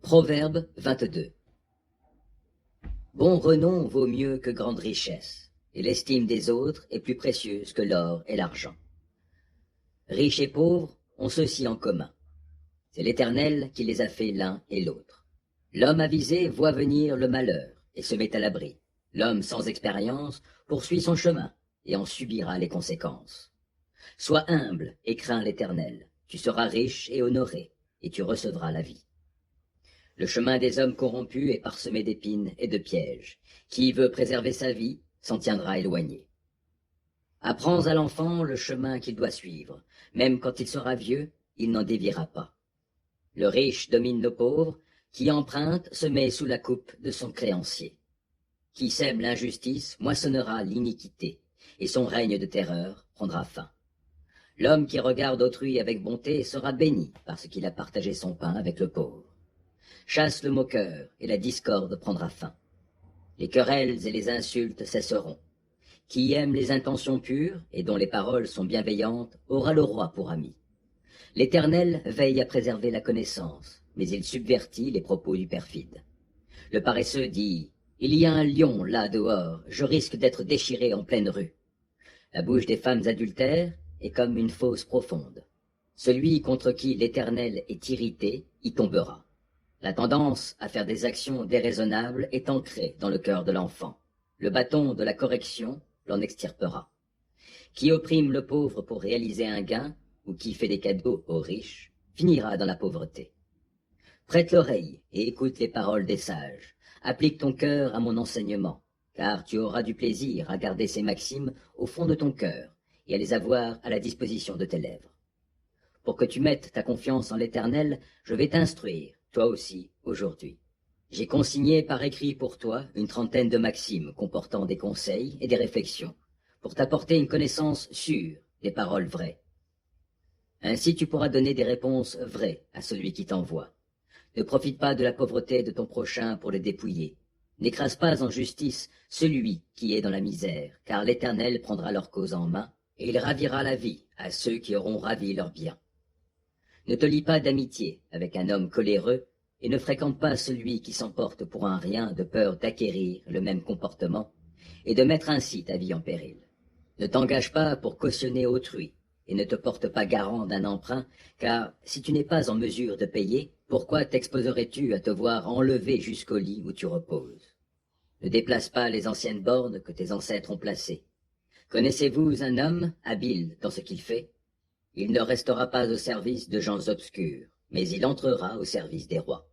Proverbe 22. Bon renom vaut mieux que grande richesse, et l'estime des autres est plus précieuse que l'or et l'argent. Riches et pauvres ont ceci en commun. C'est l'Éternel qui les a fait l'un et l'autre. L'homme avisé voit venir le malheur et se met à l'abri. L'homme sans expérience poursuit son chemin et en subira les conséquences. Sois humble et crains l'Éternel. Tu seras riche et honoré, et tu recevras la vie. Le chemin des hommes corrompus est parsemé d'épines et de pièges. Qui veut préserver sa vie s'en tiendra éloigné. Apprends à l'enfant le chemin qu'il doit suivre. Même quand il sera vieux, il n'en déviera pas. Le riche domine le pauvre, qui emprunte se met sous la coupe de son créancier. Qui sème l'injustice moissonnera l'iniquité, et son règne de terreur prendra fin. L'homme qui regarde autrui avec bonté sera béni parce qu'il a partagé son pain avec le pauvre. Chasse le moqueur, et la discorde prendra fin. Les querelles et les insultes cesseront. Qui aime les intentions pures, et dont les paroles sont bienveillantes, aura le roi pour ami. L'Éternel veille à préserver la connaissance, mais il subvertit les propos du perfide. Le paresseux dit « Il y a un lion là dehors, je risque d'être déchiré en pleine rue. » La bouche des femmes adultères est comme une fosse profonde. Celui contre qui l'Éternel est irrité y tombera. La tendance à faire des actions déraisonnables est ancrée dans le cœur de l'enfant. Le bâton de la correction l'en extirpera. Qui opprime le pauvre pour réaliser un gain, ou qui fait des cadeaux aux riches, finira dans la pauvreté. Prête l'oreille et écoute les paroles des sages. Applique ton cœur à mon enseignement, car tu auras du plaisir à garder ces maximes au fond de ton cœur et à les avoir à la disposition de tes lèvres. Pour que tu mettes ta confiance en l'Éternel, je vais t'instruire, toi aussi, aujourd'hui. J'ai consigné par écrit pour toi une trentaine de maximes comportant des conseils et des réflexions, pour t'apporter une connaissance sûre des paroles vraies. Ainsi tu pourras donner des réponses vraies à celui qui t'envoie. Ne profite pas de la pauvreté de ton prochain pour le dépouiller. N'écrase pas en justice celui qui est dans la misère, car l'Éternel prendra leur cause en main, et il ravira la vie à ceux qui auront ravi leur bien. Ne te lie pas d'amitié avec un homme coléreux, et ne fréquente pas celui qui s'emporte pour un rien de peur d'acquérir le même comportement, et de mettre ainsi ta vie en péril. Ne t'engage pas pour cautionner autrui, et ne te porte pas garant d'un emprunt, car si tu n'es pas en mesure de payer, pourquoi t'exposerais-tu à te voir enlevé jusqu'au lit où tu reposes? Ne déplace pas les anciennes bornes que tes ancêtres ont placées. Connaissez-vous un homme habile dans ce qu'il fait? Il ne restera pas au service de gens obscurs, mais il entrera au service des rois.